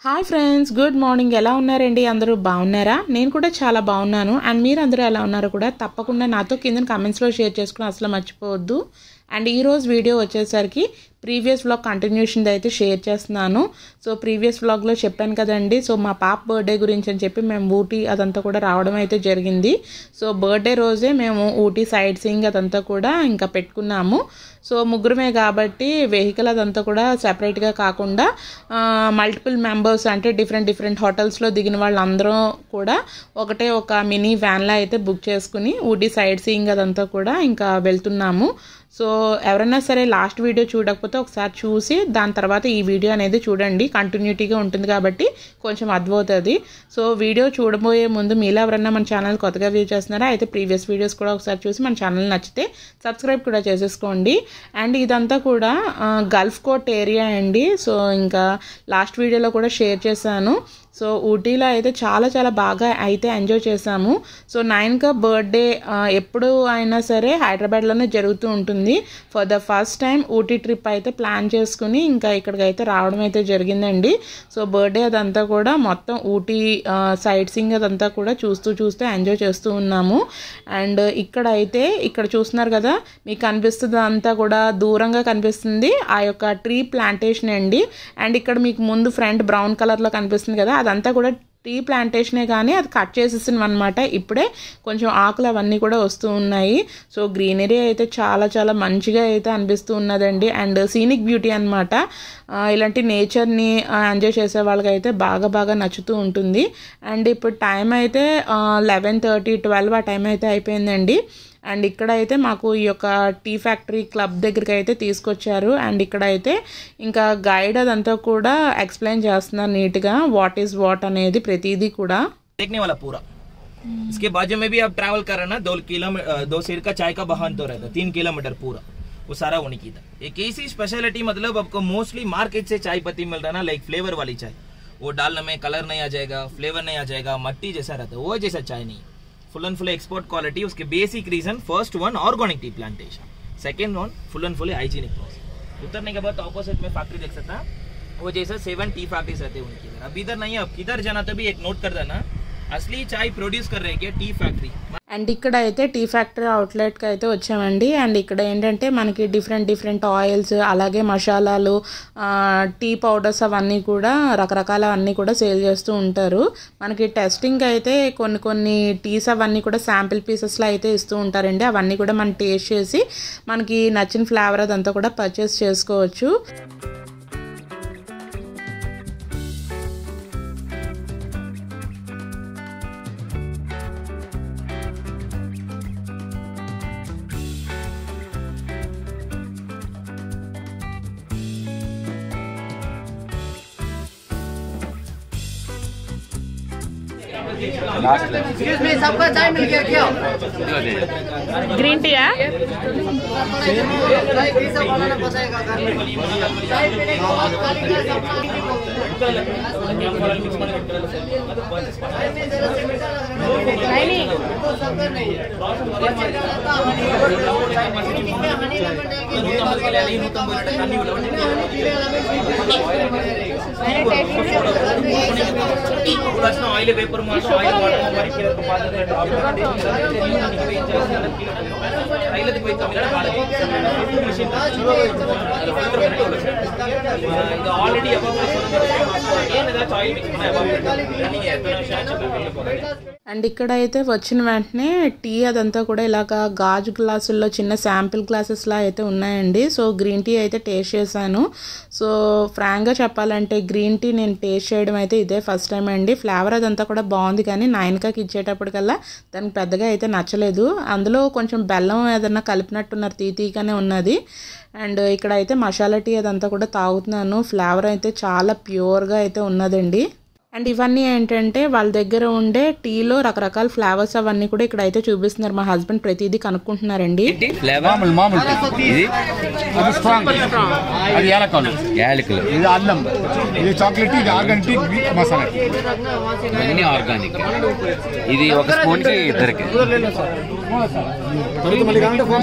Hi friends, good morning. ఎలా ఉన్నారండి? అందరూ బాగున్నారా? నేను కూడా చాలా బాగున్నాను. అండ్ మీరు అందరూ ఎలా ఉన్నారో కూడా తప్పకుండా నాతో కింద కామెంట్స్లో షేర్ చేసుకుని అసలు మర్చిపోవద్దు. అండ్ ఈరోజు వీడియో వచ్చేసరికి ప్రీవియస్ వ్లాగ్ కంటిన్యూషన్ అయితే షేర్ చేస్తున్నాను. సో ప్రీవియస్ వ్లాగ్లో చెప్పాను కదండి, సో మా పాప బర్త్డే గురించి అని చెప్పి మేము ఊటీ అదంతా కూడా రావడం అయితే జరిగింది. సో బర్త్డే రోజే మేము ఊటీ సైట్ సీయింగ్ అదంతా కూడా ఇంకా పెట్టుకున్నాము. సో ముగ్గురమే కాబట్టి వెహికల్ అదంతా కూడా సెపరేట్గా కాకుండా మల్టిపుల్ మెంబర్స్ అంటే డిఫరెంట్ హోటల్స్లో దిగిన వాళ్ళందరూ కూడా ఒకటే ఒక మినీ వ్యాన్లా అయితే బుక్ చేసుకుని ఊటీ సైట్ సీయింగ్ అదంతా కూడా ఇంకా వెళ్తున్నాము. సో ఎవరైనా సరే లాస్ట్ వీడియో చూడకపోతే ఒకసారి చూసి దాని తర్వాత ఈ వీడియో అనేది చూడండి, కంటిన్యూటీగా ఉంటుంది కాబట్టి కొంచెం అర్థమవుతుంది. సో వీడియో చూడబోయే ముందు మీలో ఎవరైనా మన ఛానల్ కొత్తగా వ్యూ చేస్తున్నారా అయితే ప్రీవియస్ వీడియోస్ కూడా ఒకసారి చూసి మన ఛానల్ నచ్చితే సబ్స్క్రైబ్ కూడా చేసేసుకోండి. అండ్ ఇదంతా కూడా గల్ఫ్ కోట్ ఏరియా అండి. సో ఇంకా లాస్ట్ వీడియోలో కూడా షేర్ చేశాను. సో ఊటీలో అయితే చాలా బాగా అయితే ఎంజాయ్ చేసాము. సో 9th బర్త్డే ఎప్పుడు అయినా సరే హైదరాబాద్లోనే జరుగుతూ ఉంటుంది. For the first time Ooty trip అయితే ప్లాన్ చేసుకుని ఇంకా ఇక్కడికి అయితే రావడం అయితే జరిగిందండి. సో బర్త్డే అదంతా కూడా మొత్తం ఊటీ సైట్ సీయింగ్ అదంతా కూడా చూస్తూ ఎంజాయ్ చేస్తూ ఉన్నాము. అండ్ ఇక్కడ చూస్తున్నారు కదా, మీకు కనిపిస్తుంది అంతా కూడా దూరంగా కనిపిస్తుంది ఆ యొక్క ట్రీ ప్లాంటేషన్ అండి. అండ్ ఇక్కడ మీకు ముందు ఫ్రంట్ బ్రౌన్ కలర్లో కనిపిస్తుంది కదా, అదంతా కూడా టీ ప్లాంటేషనే, కానీ అది కట్ చేసేసినవి అనమాట. ఇప్పుడే కొంచెం ఆకులు అవన్నీ కూడా వస్తూ ఉన్నాయి. సో గ్రీనరీ అయితే చాలా మంచిగా అయితే అనిపిస్తూ ఉన్నదండి. అండ్ సీనిక్ బ్యూటీ అనమాట. ఇలాంటి నేచర్ని ఎంజాయ్ చేసే వాళ్ళకైతే బాగా నచ్చుతూ ఉంటుంది. అండ్ ఇప్పుడు టైం అయితే 11:30, 12 ఆ టైం అయితే అయిపోయిందండి. అండ్ ఇక్కడ అయితే మాకు ఈ యొక్క టీ ఫ్యాక్టరీ క్లబ్ దగ్గరికి అయితే తీసుకొచ్చారు. అండ్ ఇక్కడ అయితే ఇంకా గైడ్ అదంతా కూడా ఎక్స్ప్లెయిన్ చేస్తున్నారు నీట్గా వాట్ ఈస్ వాట్ అనేది ప్రతిదీ కూడా. देखने वाला पूरा इसके बाजू में भी आप ट्रैवल कर रहे ना 2 किलोमीटर 2 सिर का चाय का बहान तो रहता 3 किलोमीटर पूरा वो सारा होने की था. एक ऐसी स्पेशलिटी मतलब आपको मोस्टली मार्केट से चाय पत्ती मिल रहा है ना, लाइक फ्लेवर वाली चाय, वो डालने में कलर नहीं आ जाएगा, फ्लेवर नहीं आ जाएगा, मट्टी जैसा रहता है, वो जैसा चाय नहीं. Full and full export quality. उसके basic reason first one organic tea plantation, second one full and full hygienic process. उतरने के बाद ऑपोजिट में फैक्ट्री देख सकता है, वो जैसे 7 टी फैक्ट्रीज रहते हैं उनकी. अब इधर नहीं है, अब किधर जाना तो भी एक नोट कर देना, असली चाय प्रोड्यूस कर रहे हैं टी फैक्ट्री. అండ్ ఇక్కడ అయితే టీ ఫ్యాక్టరీ అవుట్లెట్కి అయితే వచ్చామండి. అండ్ ఇక్కడ ఏంటంటే మనకి డిఫరెంట్ ఆయిల్స్, అలాగే మసాలాలు, టీ పౌడర్స్ అవన్నీ కూడా రకరకాల అన్నీ కూడా సేల్ చేస్తూ ఉంటారు. మనకి టెస్టింగ్ అయితే కొన్ని టీస్ అవన్నీ కూడా శాంపిల్ పీసెస్లో అయితే ఇస్తూ ఉంటారండి. అవన్నీ కూడా మనం టేస్ట్ చేసి మనకి నచ్చిన ఫ్లేవర్ అదంతా కూడా పర్చేస్ చేసుకోవచ్చు. एक्सक्यूज मी, सबका चाय मिल गया क्या? గ్రీన్ టీయా? चाय की सब वाला ने बताएगा घर में. चाय पीने के बाद खाली का सब नहीं तो शक्कर नहीं है. बच्चे का लगता हनी कितने honey lemon oil vapour already and ఇక్కడ అయితే వచ్చిన వెంటనే టీ అదంతా కూడా ఇలాగ గాజు గ్లాసుల్లో చిన్న శాంపిల్ గ్లాసెస్లా అయితే ఉన్నాయండి. సో గ్రీన్ టీ అయితే టేస్ట్ చేశాను. సో ఫ్రాంక్గా చెప్పాలంటే గ్రీన్ టీ నేను టేస్ట్ చేయడం అయితే ఇదే ఫస్ట్ టైం అండి. ఫ్లేవర్ అదంతా కూడా బాగుంది, కానీ 9th ఇచ్చేటప్పటికల్లా దానికి పెద్దగా అయితే నచ్చలేదు. అందులో కొంచెం బెల్లం ఏదన్నా కలిపినట్టున్నారు, తీగానే ఉన్నది. అండ్ ఇక్కడ అయితే మసాలా టీ అదంతా కూడా తాగుతున్నాను. ఫ్లేవర్ అయితే చాలా ప్యూర్గా అయితే ఉన్నదండి. అండ్ ఇవన్నీ ఏంటంటే వాళ్ళ దగ్గర ఉండే టీలో రకరకాల ఫ్లేవర్స్ అవన్నీ కూడా ఇక్కడ అయితే చూపిస్తున్నారు. మా హస్బెండ్ ప్రతిదీ కనుక్కుంటున్నారండి. ఇది అల్లం, ఇది చాక్లెట్, ఇది ఆర్గానిక్ మసాలా, ఇవన్నీ ఆర్గానిక్. ఇది ఒక స్పూన్ కి ఇద్దరికి.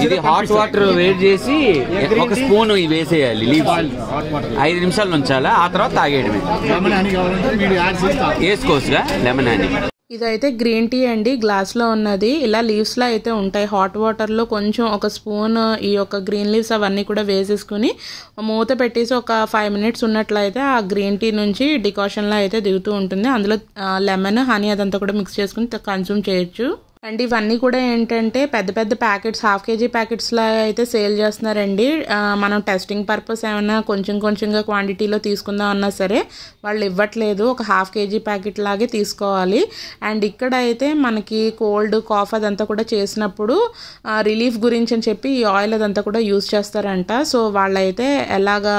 ఇది హాట్ వాటర్ వేడి చేసి ఒక స్పూన్ వేసేయాలి, 5 నిమిషాలు ఉంచాలా, ఆ తర్వాత తాగేయడమే. వేసుకోవచ్చుగా లెమన్ అని. ఇదైతే గ్రీన్ టీ అండి, గ్లాస్లో ఉన్నది. ఇలా లీవ్స్లో అయితే ఉంటాయి. హాట్ వాటర్లో కొంచెం ఒక స్పూన్ ఈ యొక్క గ్రీన్ లీవ్స్ అవన్నీ కూడా వేసేసుకుని మూత పెట్టేసి ఒక 5 మినిట్స్ ఉన్నట్లయితే ఆ గ్రీన్ టీ నుంచి డికాషన్లో అయితే దిగుతూ ఉంటుంది. అందులో లెమన్, హనీ అదంతా కూడా మిక్స్ చేసుకుని కన్జ్యూమ్ చేయొచ్చు. అండ్ ఇవన్నీ కూడా ఏంటంటే పెద్ద పెద్ద ప్యాకెట్స్, ½ kg ప్యాకెట్స్లో అయితే సేల్ చేస్తున్నారండి. మనం టెస్టింగ్ పర్పస్ ఏమైనా కొంచెం కొంచెంగా క్వాంటిటీలో తీసుకుందాం అన్నా సరే వాళ్ళు ఇవ్వట్లేదు. ఒక ½ kg ప్యాకెట్ లాగే తీసుకోవాలి. అండ్ ఇక్కడ అయితే మనకి కోల్డ్ కాఫ్ అదంతా కూడా చేసినప్పుడు రిలీఫ్ గురించి అని చెప్పి ఈ ఆయిల్ అదంతా కూడా యూజ్ చేస్తారంట. సో వాళ్ళైతే ఎలాగా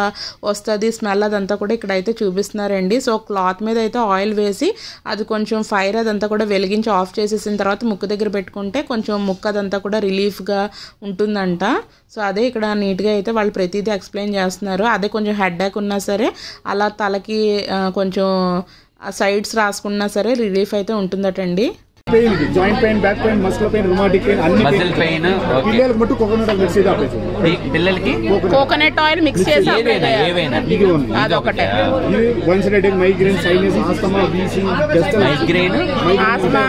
వస్తుంది స్మెల్ అదంతా కూడా ఇక్కడైతే చూపిస్తున్నారండి. సో క్లాత్ మీద అయితే ఆయిల్ వేసి అది కొంచెం ఫైర్ అదంతా కూడా వెలిగించి ఆఫ్ చేసేసిన తర్వాత ముక్కు దగ్గర పెట్టుకుంటే కొంచెం ముక్కు అదంతా కూడా రిలీఫ్గా ఉంటుందంట. సో అదే ఇక్కడ నీట్గా అయితే వాళ్ళు ప్రతిదీ ఎక్స్ప్లెయిన్ చేస్తున్నారు. అదే కొంచెం హెడ్ఏక్ ఉన్నా సరే అలా తలకి కొంచెం సైడ్స్ రాసుకున్నా సరే రిలీఫ్ అయితే ఉంటుందటండి. Joint pain, back pain, muscular pain, rheumatic pain, అన్ని మజిల్ పెయిన్. పిల్లలకు మట్టు కోకోనట్ ఆయిల్ మిక్స్ చేసి పిల్లలకి కోకోనట్ ఆయిల్ మిక్స్ చేసి ఏవైనా అదొకటే. ఇది one side headache, migraine, sinus, asthma, wheezing, migraine, asthma,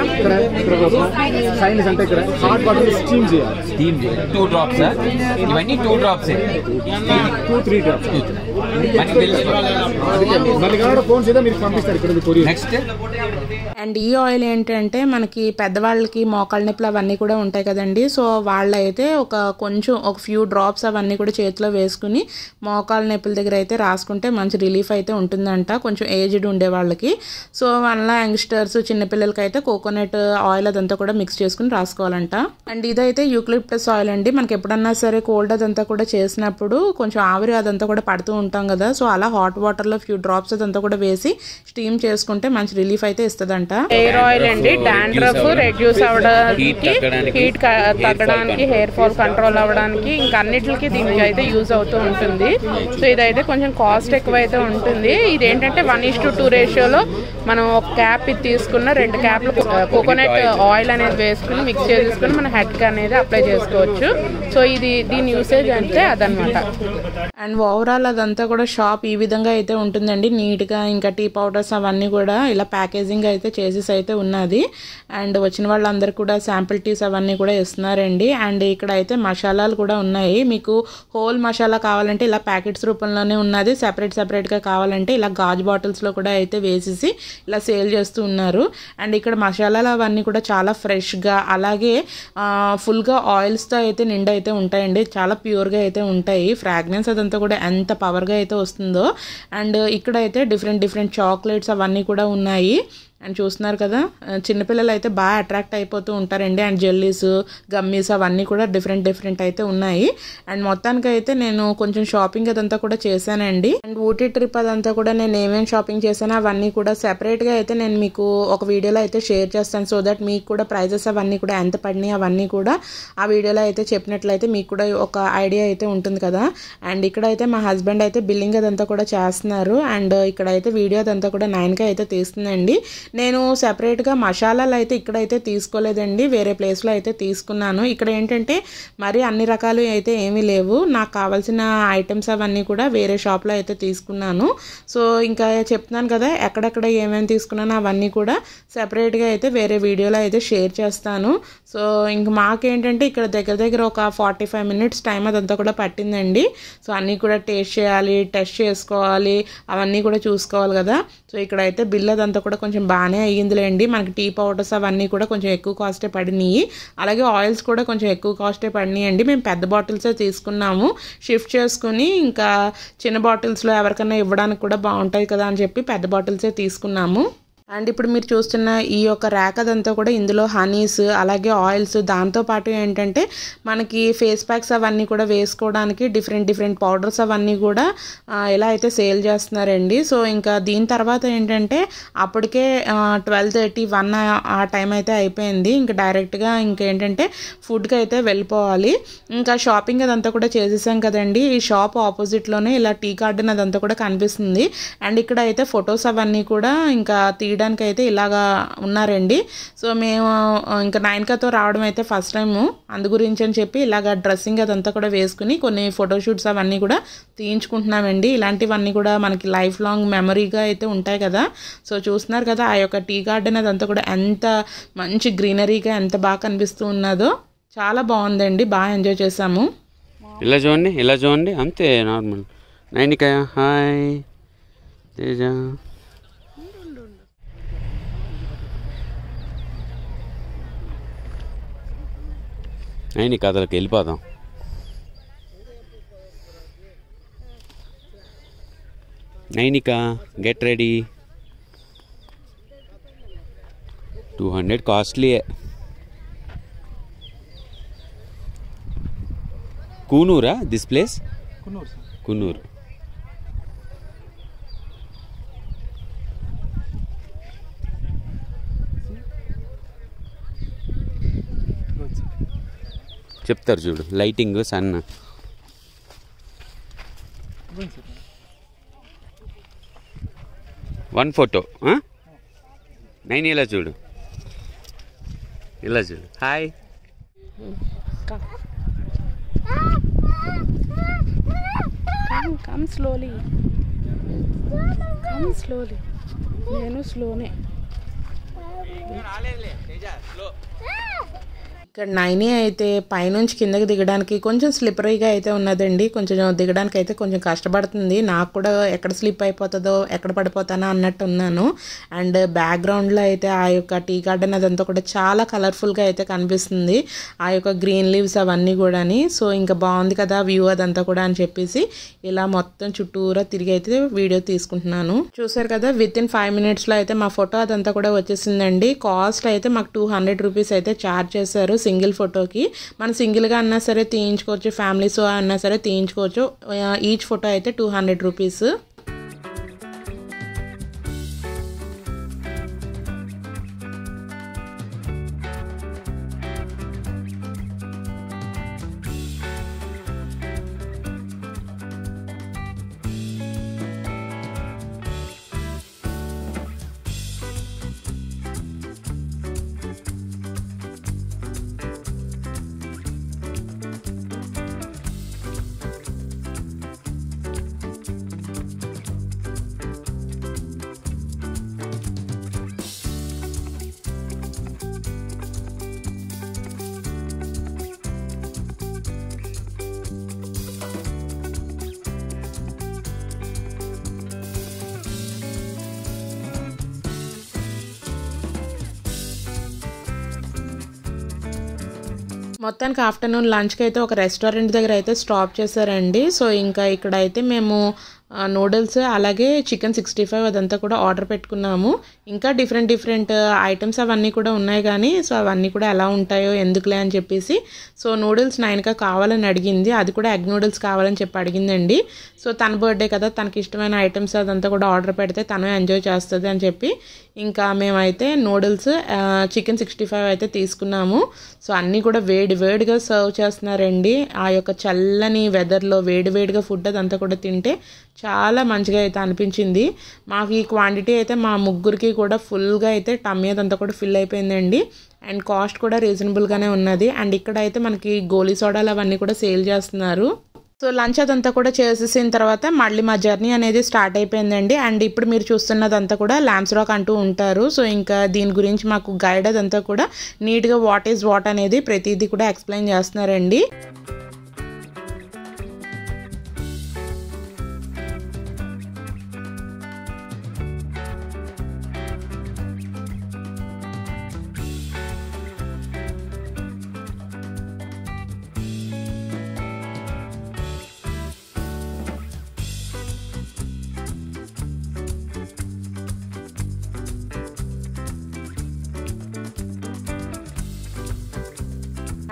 sinus అంటే ఇక్కడ హాట్ వాటర్ స్టీమ్ చేయాలి. 2 drops. ఇవన్నీ 2 drops, 2-3 drops. మళ్ళీ కావాలి ఫోన్ చేద్దాం, మీరు పంపిస్తారు ఇక్కడ కొరియర్. నెక్స్ట్ అండ్ ఈ ఆయిల్ ఏంటంటే మనకి పెద్దవాళ్ళకి మోకాళ్ళ నొప్పులు అవన్నీ కూడా ఉంటాయి కదండి. సో వాళ్ళైతే కొంచెం ఒక ఫ్యూ డ్రాప్స్ అవన్నీ కూడా చేతిలో వేసుకుని మోకాళ్ళ నొప్పుల దగ్గర అయితే రాసుకుంటే మంచి రిలీఫ్ అయితే ఉంటుందంట, కొంచెం ఏజ్డ్ ఉండే వాళ్ళకి. సో వాళ్ళ యంగ్స్టర్స్, చిన్నపిల్లలకి అయితే కోకోనట్ ఆయిల్ అదంతా కూడా మిక్స్ చేసుకుని రాసుకోవాలంట. అండ్ ఇదైతే యూక్లిప్టస్ ఆయిల్ అండి. మనకి ఎప్పుడన్నా సరే కోల్డ్ అదంతా కూడా చేసినప్పుడు కొంచెం ఆవిరి అదంతా కూడా పడుతూ ఉంటాం కదా. సో అలా హాట్ వాటర్లో ఫ్యూ డ్రాప్స్ అదంతా కూడా వేసి స్టీమ్ చేసుకుంటే మంచి రిలీఫ్ అయితే ఇస్తుందంట. హెయిర్ ఆయిల్ అండి, డాండ్రఫ్ రెడ్యూస్ అవ్వడానికి, హీట్ తగ్గడానికి, హెయిర్ ఫాల్ కంట్రోల్ అవ్వడానికి, ఇంకా అన్నిటికి దీనికి అయితే యూజ్ అవుతూ ఉంటుంది. సో ఇదైతే కొంచెం కాస్ట్ ఎక్కువ అయితే ఉంటుంది. ఇదేంటంటే 1:2 రేషియోలో మనం ఒక క్యాప్ ఇది తీసుకున్న 2 క్యాప్లు కోకోనట్ ఆయిల్ అనేది వేసుకుని మిక్స్ చేసుకుని మన హెడ్కి అనేది అప్లై చేసుకోవచ్చు. సో దీని యూసేజ్ అంటే అదనమాట. అండ్ ఓవరాల్ అదంతా కూడా షాప్ ఈ విధంగా అయితే ఉంటుందండి, నీట్గా. ఇంకా టీ పౌడర్స్ అవన్నీ కూడా ఇలా ప్యాకేజింగ్ అయితే చేసేసి అయితే ఉన్నది. అండ్ వచ్చిన వాళ్ళందరూ కూడా శాంపిల్ టీస్ అవన్నీ కూడా ఇస్తున్నారండి. అండ్ ఇక్కడ అయితే మసాలాలు కూడా ఉన్నాయి. మీకు హోల్ మసాలా కావాలంటే ఇలా ప్యాకెట్స్ రూపంలోనే ఉన్నది, సెపరేట్గా కావాలంటే ఇలా గాజు బాటిల్స్లో కూడా అయితే వేసేసి ఇలా సేల్ చేస్తూ ఉన్నారు. అండ్ ఇక్కడ మసాలాలు అవన్నీ కూడా చాలా ఫ్రెష్గా, అలాగే ఫుల్గా ఆయిల్స్తో అయితే నిండా అయితే ఉంటాయండి. చాలా ప్యూర్గా అయితే ఉంటాయి. ఫ్రాగ్రెన్స్ అదంతా కూడా ఎంత పవర్గా అయితే వస్తుందో. అండ్ ఇక్కడైతే డిఫరెంట్ చాక్లెట్స్ అవన్నీ కూడా ఉన్నాయి. అండ్ చూస్తున్నారు కదా, చిన్నపిల్లలు అయితే బాగా అట్రాక్ట్ అయిపోతూ ఉంటారండి. అండ్ జెల్లీస్, గమ్మీస్ అవన్నీ కూడా డిఫరెంట్ అయితే ఉన్నాయి. అండ్ మొత్తానికి అయితే నేను కొంచెం షాపింగ్ అదంతా కూడా చేశానండి. అండ్ ఊటీ ట్రిప్ అదంతా కూడా నేను ఏమేమి షాపింగ్ చేశానో అవన్నీ కూడా సెపరేట్గా అయితే నేను మీకు ఒక వీడియోలో అయితే షేర్ చేస్తాను. సో దట్ మీకు కూడా ప్రైజెస్ అవన్నీ కూడా ఎంత పడినాయి అవన్నీ కూడా ఆ వీడియోలో అయితే చెప్పినట్లయితే మీకు కూడా ఒక ఐడియా అయితే ఉంటుంది కదా. అండ్ ఇక్కడైతే మా హస్బెండ్ అయితే బిల్లింగ్ అదంతా కూడా చేస్తున్నారు. అండ్ ఇక్కడైతే వీడియో అదంతా కూడా 9K అయితే తీస్తుందండి. నేను సెపరేట్గా మసాలాలు అయితే ఇక్కడైతే తీసుకోలేదండి, వేరే ప్లేస్లో అయితే తీసుకున్నాను. ఇక్కడ ఏంటంటే మరి అన్ని రకాలు అయితే ఏమీ లేవు. నాకు కావాల్సిన ఐటమ్స్ అవన్నీ కూడా వేరే షాప్లో అయితే తీసుకున్నాను. సో ఇంకా చెప్తున్నాను కదా, ఎక్కడెక్కడ ఏమేమి తీసుకున్నానో అవన్నీ కూడా సెపరేట్గా అయితే వేరే వీడియోలో అయితే షేర్ చేస్తాను. సో ఇంక మాకేంటంటే ఇక్కడ దగ్గర ఒక 45 మినిట్స్ టైం అదంతా కూడా పట్టిందండి. సో అన్నీ కూడా టేస్ట్ చేయాలి, టెస్ట్ చేసుకోవాలి, అవన్నీ కూడా చూసుకోవాలి కదా. సో ఇక్కడైతే బిల్ అదంతా కూడా కొంచెం బాగానే అయ్యిందిలేండి. మనకి టీ పౌడర్స్ అవన్నీ కూడా కొంచెం ఎక్కువ కాస్టే పడినాయి, అలాగే ఆయిల్స్ కూడా కొంచెం ఎక్కువ కాస్టే పడినాయి అండి. మేము పెద్ద బాటిల్సే తీసుకున్నాము, షిఫ్ట్ చేసుకుని ఇంకా చిన్న బాటిల్స్లో ఎవరికైనా ఇవ్వడానికి కూడా బాగుంటాయి కదా అని చెప్పి పెద్ద బాటిల్సే తీసుకున్నాము. అండ్ ఇప్పుడు మీరు చూస్తున్న ఈ యొక్క ర్యాక్ అదంతా కూడా ఇందులో హనీస్ అలాగే ఆయిల్స్ దాంతోపాటు ఏంటంటే మనకి ఫేస్ ప్యాక్స్ అవన్నీ కూడా వేసుకోవడానికి డిఫరెంట్ పౌడర్స్ అవన్నీ కూడా ఎలా అయితే సేల్ చేస్తున్నారండి. సో ఇంకా దీని తర్వాత ఏంటంటే అప్పటికే 12:31 ఆ టైం అయితే అయిపోయింది. ఇంకా డైరెక్ట్గా ఇంకేంటంటే ఫుడ్కి అయితే వెళ్ళిపోవాలి. ఇంకా షాపింగ్ అదంతా కూడా చేసేసాం కదండి. ఈ షాప్ ఆపోజిట్లోనే ఇలా టీ గార్డెన్ అదంతా కూడా కనిపిస్తుంది. అండ్ ఇక్కడ అయితే ఫొటోస్ అవన్నీ కూడా ఇంకా తీయడానికి అయితే ఇలాగా ఉన్నారండి. సో మేము ఇంకా నైన్కాతో రావడం అయితే ఫస్ట్ టైము, అందు గురించి అని చెప్పి ఇలాగ డ్రెస్సింగ్ అదంతా కూడా వేసుకుని కొన్ని ఫోటోషూట్స్ అవన్నీ కూడా తీయించుకుంటున్నామండి. ఇలాంటివన్నీ కూడా మనకి లైఫ్ లాంగ్ మెమరీగా అయితే ఉంటాయి కదా. సో చూస్తున్నారు కదా ఆ యొక్క టీ గార్డెన్ అదంతా కూడా ఎంత మంచి గ్రీనరీగా ఎంత బాగా కనిపిస్తూ ఉన్నదో. చాలా బాగుందండి, బాగా ఎంజాయ్ చేసాము. ఇలా చూడండి అంతే నార్మల్. నైనిక హాయ్ తేజ. నైనిక అదలకి వెళ్ళిపోదాం. Nainika get ready. 200 కాస్ట్లీ. కూనూరా దిస్ ప్లేస్? కున్నూరు. చెప్తారు చూడు, లైటింగ్ సన్. One photo. నైన్ ఇలా చూడు, ఇలా చూడు. హాయ్. కమ్ స్లోలీ, నేను స్లోనే. ఇక్కడ నైని అయితే పైనుంచి కిందకి దిగడానికి కొంచెం స్లిప్పరీగా అయితే ఉన్నదండి. కొంచెం దిగడానికి అయితే కొంచెం కష్టపడుతుంది. నాకు కూడా ఎక్కడ స్లిప్ అయిపోతుందో ఎక్కడ పడిపోతానో అన్నట్టు ఉన్నాను. అండ్ బ్యాక్గ్రౌండ్లో అయితే ఆ యొక్క టీ గార్డెన్ అదంతా కూడా చాలా కలర్ఫుల్గా అయితే కనిపిస్తుంది, ఆ యొక్క గ్రీన్ లీవ్స్ అవన్నీ కూడాని. సో ఇంకా బాగుంది కదా వ్యూ అదంతా కూడా అని చెప్పేసి ఇలా మొత్తం చుట్టూరా తిరిగి అయితే వీడియో తీసుకుంటున్నాను. చూసారు కదా వితిన్ 5 minutesలో అయితే మా ఫోటో అదంతా కూడా వచ్చేసిందండి. కాస్ట్ అయితే మాకు 200 రూపీస్ అయితే ఛార్జ్ చేశారు సింగిల్ ఫోటోకి. మనం సింగిల్గా అన్నా సరే తీయించుకోవచ్చు, ఫ్యామిలీస్ అన్నా సరే తీయించుకోవచ్చు. ఈచ్ ఫోటో అయితే 200 రూపీస్. మొత్తానికి ఆఫ్టర్నూన్ లంచ్కి అయితే ఒక రెస్టారెంట్ దగ్గర అయితే స్టాప్ చేశారండి. సో ఇంకా ఇక్కడ అయితే మేము నూడిల్స్ అలాగే చికెన్ 65 అదంతా కూడా ఆర్డర్ పెట్టుకున్నాము. ఇంకా డిఫరెంట్ ఐటమ్స్ అవన్నీ కూడా ఉన్నాయి కానీ సో అవన్నీ కూడా ఎలా ఉంటాయో ఎందుకులే అని చెప్పేసి సో నూడిల్స్ నైన్కా కావాలని అడిగింది, అది కూడా ఎగ్ నూడిల్స్ కావాలని చెప్పి అడిగిందండి. సో తన బర్త్డే కదా, తనకి ఇష్టమైన ఐటమ్స్ అదంతా కూడా ఆర్డర్ పెడితే తను ఎంజాయ్ చేస్తుంది అని చెప్పి ఇంకా మేమైతే నూడిల్స్ చికెన్ 65 అయితే తీసుకున్నాము. సో అన్నీ కూడా వేడిగా సర్వ్ చేస్తున్నారండి. ఆ యొక్క చల్లని వెదర్లో వేడిగా ఫుడ్ అదంతా కూడా తింటే చాలా మంచిగా అయితే అనిపించింది. మాకు ఈ క్వాంటిటీ అయితే మా ముగ్గురికి కూడా ఫుల్గా అయితే టమ్మీ అదంతా కూడా ఫిల్ అయిపోయిందండి. అండ్ కాస్ట్ కూడా రీజనబుల్గానే ఉన్నది. అండ్ ఇక్కడ అయితే మనకి గోలీ సోడాలు అవన్నీ కూడా సేల్ చేస్తున్నారు. సో లంచ్ అదంతా కూడా చేసేసిన తర్వాత మళ్ళీ మా జర్నీ అనేది స్టార్ట్ అయిపోయిందండి. అండ్ ఇప్పుడు మీరు చూస్తున్నదంతా కూడా ల్యాంప్స్ రాక్ అంటూ ఉంటారు. సో ఇంకా దీని గురించి మాకు గైడ్ అదంతా కూడా నీట్గా వాట్ ఈజ్ వాట్ అనేది ప్రతిదీ కూడా ఎక్స్ప్లెయిన్ చేస్తున్నారండి.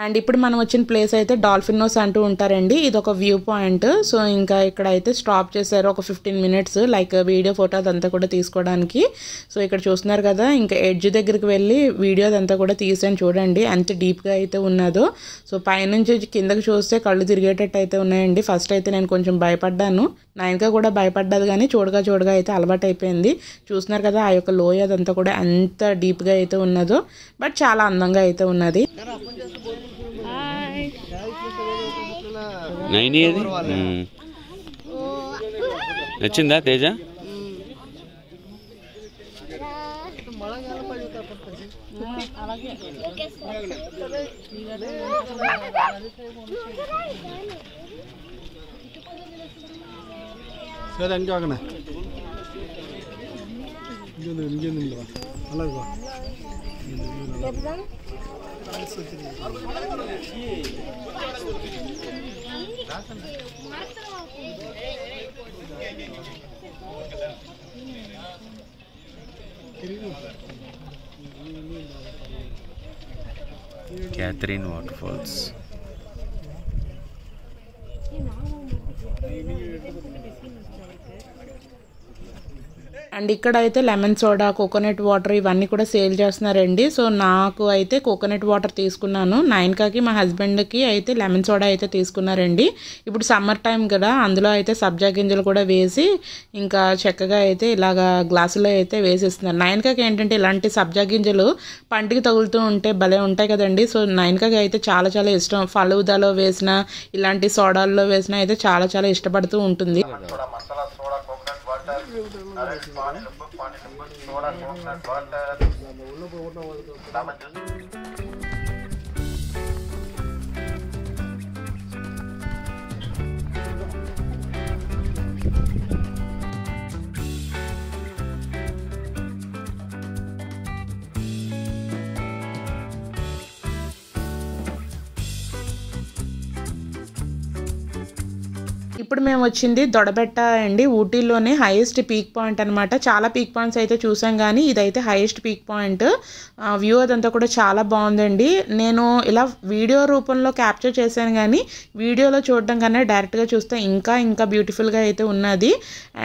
అండ్ ఇప్పుడు మనం వచ్చిన ప్లేస్ అయితే డాల్ఫిన్ నోస్ అంటూ ఉంటారండి. ఇది ఒక వ్యూ పాయింట్. సో ఇంకా ఇక్కడ అయితే స్టాప్ చేశారు ఒక 15 minutes లైక్ వీడియో ఫోటో అదంతా కూడా తీసుకోవడానికి. సో ఇక్కడ చూస్తున్నారు కదా, ఇంకా ఎడ్జ్ దగ్గరికి వెళ్ళి వీడియో అదంతా కూడా తీసాను. చూడండి ఎంత డీప్గా అయితే ఉన్నదో. సో పైనుంచి కిందకి చూస్తే కళ్ళు తిరిగేటట్టు అయితే ఉన్నాయండి. ఫస్ట్ అయితే నేను కొంచెం భయపడ్డాను, నైన్గా కూడా భయపడ్డది, కానీ చూడగా అయితే అలవాటు అయిపోయింది. చూస్తున్నారు కదా ఆ యొక్క లోయ అదంతా కూడా ఎంత డీప్గా అయితే ఉన్నదో, బట్ చాలా అందంగా అయితే ఉన్నది. నైన్ ఏది వచ్చిందా తేజ? సరే ఇంకాకనే ఇంకేంది అలాగే క్యాథరిన్ వాటర్ ఫాల్స్. అండ్ ఇక్కడ అయితే లెమన్ సోడా, కోకోనట్ వాటర్ ఇవన్నీ కూడా సేల్ చేస్తున్నారండి. సో నాకు అయితే కోకోనట్ వాటర్ తీసుకున్నాను, 9కి మా హస్బెండ్కి అయితే లెమన్ సోడా అయితే తీసుకున్నారండి. ఇప్పుడు సమ్మర్ టైం కదా, అందులో అయితే సబ్జా గింజలు కూడా వేసి ఇంకా చక్కగా అయితే ఇలాగా గ్లాసులో అయితే వేసిస్తున్నారు. 9కి ఏంటంటే ఇలాంటి సబ్జా గింజలు పంటికి తగులుతూ ఉంటే భలే ఉంటాయి కదండి. సో 9కి అయితే చాలా ఇష్టం. ఫలూదాలో వేసిన, ఇలాంటి సోడాల్లో వేసిన అయితే చాలా ఇష్టపడుతూ ఉంటుంది. ఇప్పుడు మేము వచ్చింది దొడబెట్ట అండి. ఊటీలోనే హైయెస్ట్ పీక్ పాయింట్ అనమాట. చాలా పీక్ పాయింట్స్ అయితే చూసాం, కానీ ఇదైతే హైయెస్ట్ పీక్ పాయింట్. వ్యూ అదంతా కూడా చాలా బాగుందండి. నేను ఇలా వీడియో రూపంలో క్యాప్చర్ చేశాను, కానీ వీడియోలో చూడడం కన్నా డైరెక్ట్గా చూస్తే ఇంకా బ్యూటిఫుల్గా అయితే ఉన్నది.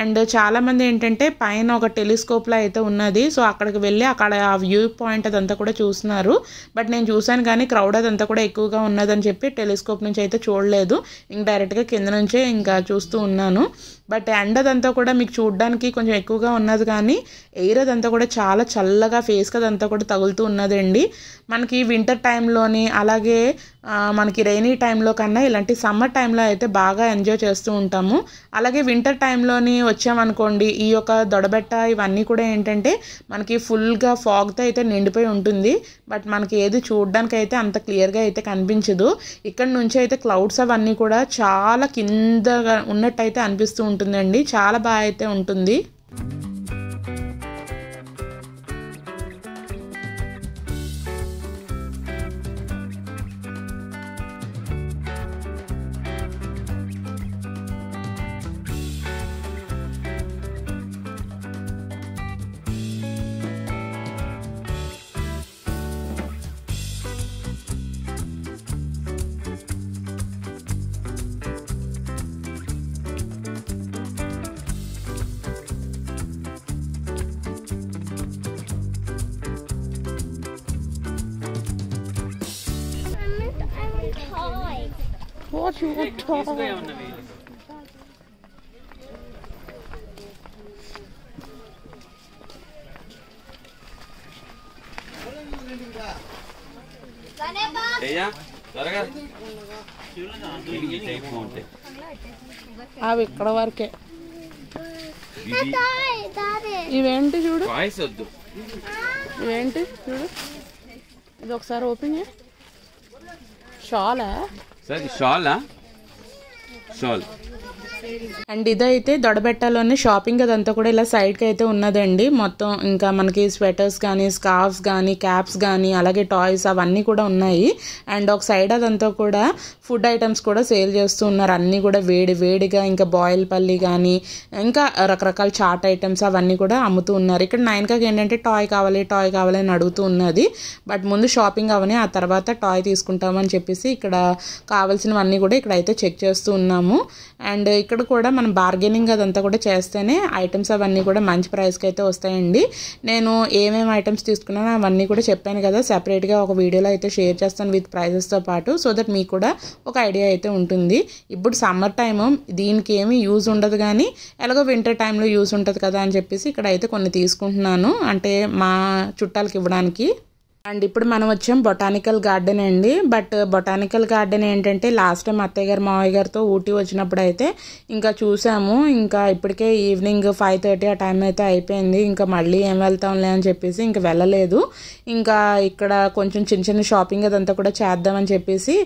అండ్ చాలామంది ఏంటంటే పైన ఒక టెలిస్కోప్లో అయితే ఉన్నది. సో అక్కడికి వెళ్ళి అక్కడ ఆ వ్యూ పాయింట్ అదంతా కూడా చూస్తున్నారు. బట్ నేను చూశాను, కానీ క్రౌడ్ అదంతా కూడా ఎక్కువగా ఉన్నదని చెప్పి టెలిస్కోప్ నుంచి అయితే చూడలేదు. ఇంక డైరెక్ట్గా కింద నుంచే ఇంకా చూస్తూ ఉన్నాను. బట్ ఎండ అదంతా కూడా మీకు చూడడానికి కొంచెం ఎక్కువగా ఉన్నది, కానీ ఎయిర్ అదంతా కూడా చాలా చల్లగా ఫేస్కి అదంతా కూడా తగులుతూ ఉన్నదండి. మనకి వింటర్ టైంలోని, అలాగే మనకి రైనీ టైంలో కన్నా ఇలాంటి సమ్మర్ టైంలో అయితే బాగా ఎంజాయ్ చేస్తూ ఉంటాము. అలాగే వింటర్ టైంలోని వచ్చామనుకోండి, ఈ యొక్క దొడబెట్ట ఇవన్నీ కూడా ఏంటంటే మనకి ఫుల్గా ఫాగ్తో అయితే నిండిపోయి ఉంటుంది. బట్ మనకి ఏది చూడడానికి అయితే అంత క్లియర్గా అయితే కనిపించదు. ఇక్కడ నుంచి అయితే క్లౌడ్స్ అవన్నీ కూడా చాలా కిందగా ఉన్నట్టు అయితే అనిపిస్తూ ఉంటుందండి. చాలా బాగా అయితే ఉంటుంది. What you want to అవి ఇక్కడ వరకే. ఇవేంటి చూడు, ఇవేంటి చూడు, ఇది ఒకసారి ఓపెన్ చేయి. షాలా సరే షాలా? షాల్ అండ్ ఇదైతే దొడబెట్టలోనే షాపింగ్ అదంతా కూడా ఇలా సైడ్కి అయితే ఉన్నదండి. మొత్తం ఇంకా మనకి స్వెటర్స్ కానీ, స్కార్ఫ్స్ కానీ, క్యాప్స్ కానీ, అలాగే టాయ్స్ అవన్నీ కూడా ఉన్నాయి. అండ్ ఒక సైడ్ అదంతా కూడా ఫుడ్ ఐటమ్స్ కూడా సేల్ చేస్తూ ఉన్నారు. అన్నీ కూడా వేడిగా ఇంకా బాయిల్ పల్లి కానీ ఇంకా రకరకాల చాట్ ఐటమ్స్ అవన్నీ కూడా అమ్ముతూ ఉన్నారు. ఇక్కడ నైన్కాకి ఏంటంటే టాయ్ కావాలి అని అడుగుతూ ఉన్నది. బట్ ముందు షాపింగ్ అవని ఆ తర్వాత టాయ్ తీసుకుంటామని చెప్పేసి ఇక్కడ కావాల్సినవన్నీ కూడా ఇక్కడ అయితే చెక్ చేస్తూ ఉన్నాము. అండ్ ఇక్కడ కూడా మనం బార్గెనింగ్ అదంతా కూడా చేస్తేనే ఐటమ్స్ అవన్నీ కూడా మంచి ప్రైస్కి అయితే వస్తాయండి. నేను ఏమేమి ఐటమ్స్ తీసుకున్నానో అవన్నీ కూడా చెప్పాను కదా, సెపరేట్గా ఒక వీడియోలో అయితే షేర్ చేస్తాను విత్ ప్రైజెస్తో పాటు, సో దట్ మీకు కూడా ఒక ఐడియా అయితే ఉంటుంది. ఇప్పుడు సమ్మర్ టైము దీనికి ఏమీ యూజ్ ఉండదు, కానీ ఎలాగో వింటర్ టైంలో యూజ్ ఉంటుంది కదా అని చెప్పేసి ఇక్కడ అయితే కొన్ని తీసుకుంటున్నాను, అంటే మా చుట్టాలకి ఇవ్వడానికి. అండ్ ఇప్పుడు మనం వచ్చాం బొటానికల్ గార్డెన్ అండి. బట్ బొటానికల్ గార్డెన్ ఏంటంటే లాస్ట్ టైం అత్తయ్య గారు మావయ్య గారితో ఊటీ వచ్చినప్పుడు అయితే ఇంకా చూసాము. ఇంకా ఇప్పటికే ఈవినింగ్ 5:30 ఆ టైం అయితే అయిపోయింది. ఇంకా మళ్ళీ ఏం వెళ్తాంలే అని చెప్పేసి ఇంకా వెళ్ళలేదు. ఇంకా ఇక్కడ కొంచెం చిన్న షాపింగ్ అదంతా కూడా చేద్దామని చెప్పేసి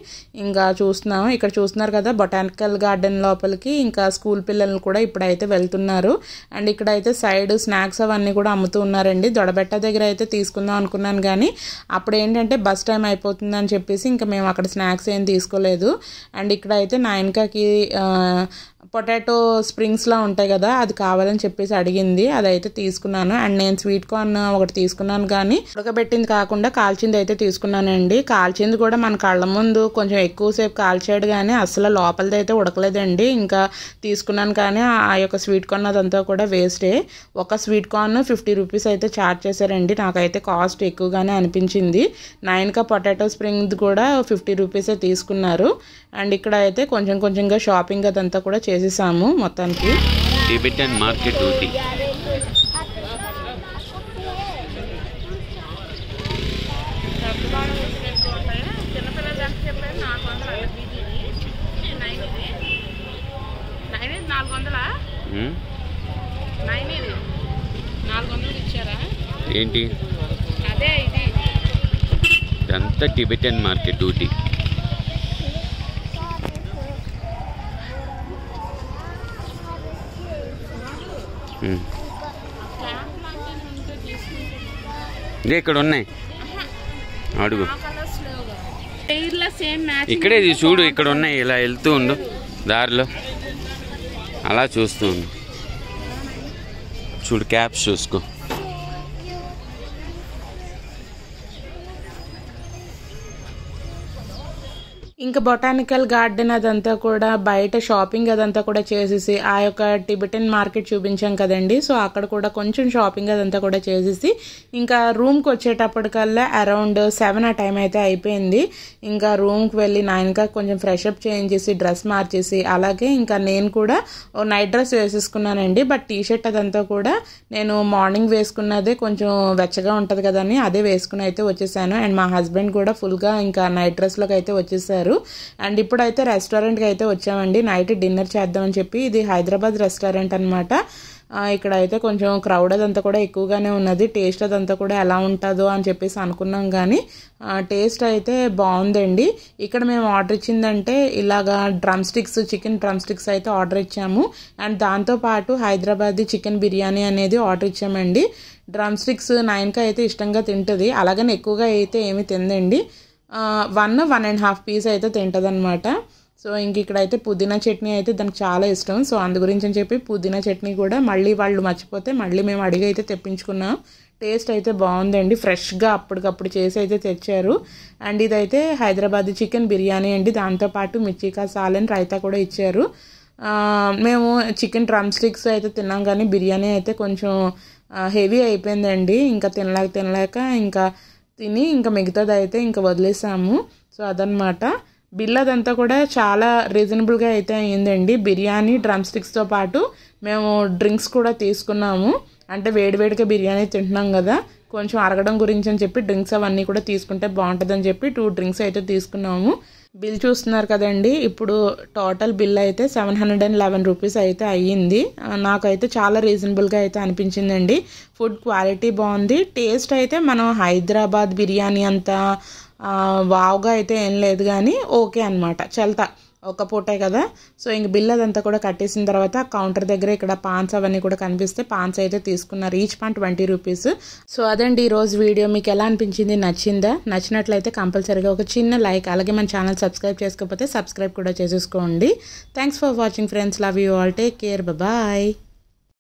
ఇంకా చూస్తున్నాము. ఇక్కడ చూస్తున్నారు కదా బొటానికల్ గార్డెన్ లోపలికి ఇంకా స్కూల్ పిల్లలు కూడా ఇప్పుడైతే వెళ్తున్నారు. అండ్ ఇక్కడైతే సైడ్ స్నాక్స్ అవన్నీ కూడా అమ్ముతూ ఉన్నారండి. దొడబెట్ట దగ్గర అయితే తీసుకుందాం అనుకున్నాను, కానీ అప్పుడు ఏంటంటే బస్ టైం అయిపోతుందని చెప్పేసి ఇంకా మేము అక్కడ స్నాక్స్ ఏం తీసుకోలేదు. అండ్ ఇక్కడ అయితే నైన్కాకి పొటాటో స్ప్రింగ్స్లా ఉంటాయి కదా, అది కావాలని చెప్పేసి అడిగింది, అదైతే తీసుకున్నాను. అండ్ నేను స్వీట్ కార్న్ ఒకటి తీసుకున్నాను, కానీ ఉడకబెట్టింది కాకుండా కాల్చింది అయితే తీసుకున్నానండి. కాల్చింది కూడా మన కళ్ళ ముందు కొంచెం ఎక్కువసేపు కాల్చాడు, కానీ అసలు లోపలిది అయితే ఉడకలేదండి. ఇంకా తీసుకున్నాను, కానీ ఆ యొక్క స్వీట్ కార్న్ అదంతా కూడా వేస్టే. ఒక స్వీట్ కార్న్ 50 రూపీస్ అయితే ఛార్జ్ చేశారండి. నాకైతే కాస్ట్ ఎక్కువగానే అనిపించింది. నైన్కా పొటాటో స్ప్రింగ్ కూడా 50 రూపీసే తీసుకున్నారు. అండ్ ఇక్కడ అయితే కొంచెంగా షాపింగ్ అదంతా కూడా చేసేసాము మొత్తానికి. Tibetan market Ooty. ఏంటి ఇదంతా టిబెటన్ మార్కెట్ ఊటీ. ఇదే ఇక్కడ ఉన్నాయి, అడుగు. ఇక్కడే చూడు, ఇక్కడ ఉన్నాయి, ఇలా వెళ్తూ ఉండు దారిలో, అలా చూస్తూ ఉండు. చూడు క్యాప్స్ చూసుకో. ఇంకా బొటానికల్ గార్డెన్ అదంతా కూడా బయట షాపింగ్ అదంతా కూడా చేసేసి ఆ యొక్క టిబెటన్ మార్కెట్ చూపించాం కదండి, సో అక్కడ కూడా కొంచెం షాపింగ్ అదంతా కూడా చేసేసి ఇంకా రూమ్కి వచ్చేటప్పటికల్లా అరౌండ్ 7 ఆ టైం అయితే అయిపోయింది. ఇంకా రూమ్కి వెళ్ళి 9కా కొంచెం ఫ్రెషప్ చేంజేసి డ్రెస్ మార్చేసి, అలాగే ఇంకా నేను కూడా నైట్ డ్రెస్ వేసేసుకున్నానండి. బట్ టీషర్ట్ అదంతా కూడా నేను మార్నింగ్ వేసుకున్నదే కొంచెం వెచ్చగా ఉంటుంది కదని అదే వేసుకుని అయితే వచ్చేసాను. అండ్ మా హస్బెండ్ కూడా ఫుల్గా ఇంకా నైట్ డ్రెస్లోకి అయితే వచ్చేసారు. అండ్ ఇప్పుడైతే రెస్టారెంట్కి అయితే వచ్చామండి, నైట్ డిన్నర్ చేద్దామని చెప్పి. ఇది హైదరాబాద్ రెస్టారెంట్ అనమాట. ఇక్కడ అయితే కొంచెం క్రౌడ్ అదంతా కూడా ఎక్కువగానే ఉన్నది. టేస్ట్ అదంతా కూడా ఎలా ఉంటుందో అని చెప్పేసి అనుకున్నాం, కానీ టేస్ట్ అయితే బాగుందండి. ఇక్కడ మేము ఆర్డర్ ఇచ్చిందంటే ఇలాగా చికెన్ డ్రమ్ స్టిక్స్ అయితే ఆర్డర్ ఇచ్చాము. అండ్ దాంతోపాటు హైదరాబాదీ చికెన్ బిర్యానీ అనేది ఆర్డర్ ఇచ్చామండి. డ్రమ్ స్టిక్స్ 9కా అయితే ఇష్టంగా తింటుంది, అలాగని ఎక్కువగా అయితే ఏమీ తిందండి. 1.5 పీస్ అయితే తింటుంది అనమాట. సో ఇంక ఇక్కడైతే పుదీనా చట్నీ అయితే దానికి చాలా ఇష్టం, సో అందు గురించి అని చెప్పి పుదీనా చట్నీ కూడా మళ్ళీ వాళ్ళు మర్చిపోతే మళ్ళీ మేము అడిగి అయితే తెప్పించుకున్నాం. టేస్ట్ అయితే బాగుందండి, ఫ్రెష్గా అప్పటికప్పుడు చేసి అయితే తెచ్చారు. అండ్ ఇదైతే హైదరాబాదీ చికెన్ బిర్యానీ అండి, దాంతోపాటు మిర్చికా సాలెన్ రైతా కూడా ఇచ్చారు. మేము చికెన్ డ్రమ్ స్టిక్స్ అయితే తిన్నాం, కానీ బిర్యానీ అయితే కొంచెం హెవీ అయిపోయిందండి. ఇంకా తినలేక ఇంకా తిని ఇంకా మిగతాది అయితే ఇంకా వదిలేసాము. సో అదనమాట. బిల్ అదంతా కూడా చాలా రీజనబుల్గా అయితే అయ్యిందండి. బిర్యానీ డ్రమ్ స్టిక్స్తో పాటు మేము డ్రింక్స్ కూడా తీసుకున్నాము. అంటే వేడివేడిగా బిర్యానీ తింటున్నాం కదా, కొంచెం అరగడం గురించి అని చెప్పి డ్రింక్స్ అవన్నీ కూడా తీసుకుంటే బాగుంటుందని చెప్పి 2 డ్రింక్స్ అయితే తీసుకున్నాము. బిల్ చూస్తున్నారు కదండి, ఇప్పుడు టోటల్ బిల్ అయితే 711 రూపీస్ అయితే అయ్యింది. నాకైతే చాలా రీజనబుల్గా అయితే అనిపించిందండి. ఫుడ్ క్వాలిటీ బాగుంది, టేస్ట్ అయితే మనం హైదరాబాద్ బిర్యానీ అంత వావ్గా అయితే ఏం లేదు, కానీ ఓకే అనమాట. చల్తా ఒక పూటే కదా. సో ఇంక బిల్ అదంతా కూడా కట్టేసిన తర్వాత కౌంటర్ దగ్గర ఇక్కడ పాన్స్ అవన్నీ కూడా కనిపిస్తే పాన్స్ అయితే తీసుకున్నారు. Each pan 20 rupees. సో అదండి ఈరోజు వీడియో. మీకు ఎలా అనిపించింది, నచ్చిందా? నచ్చినట్లయితే కంపల్సరీగా ఒక చిన్న లైక్, అలాగే మన ఛానల్ సబ్స్క్రైబ్ చేసుకోకపోతే సబ్స్క్రైబ్ కూడా చేసేసుకోండి. Thanks for watching friends. Love you all. Take care. Bye.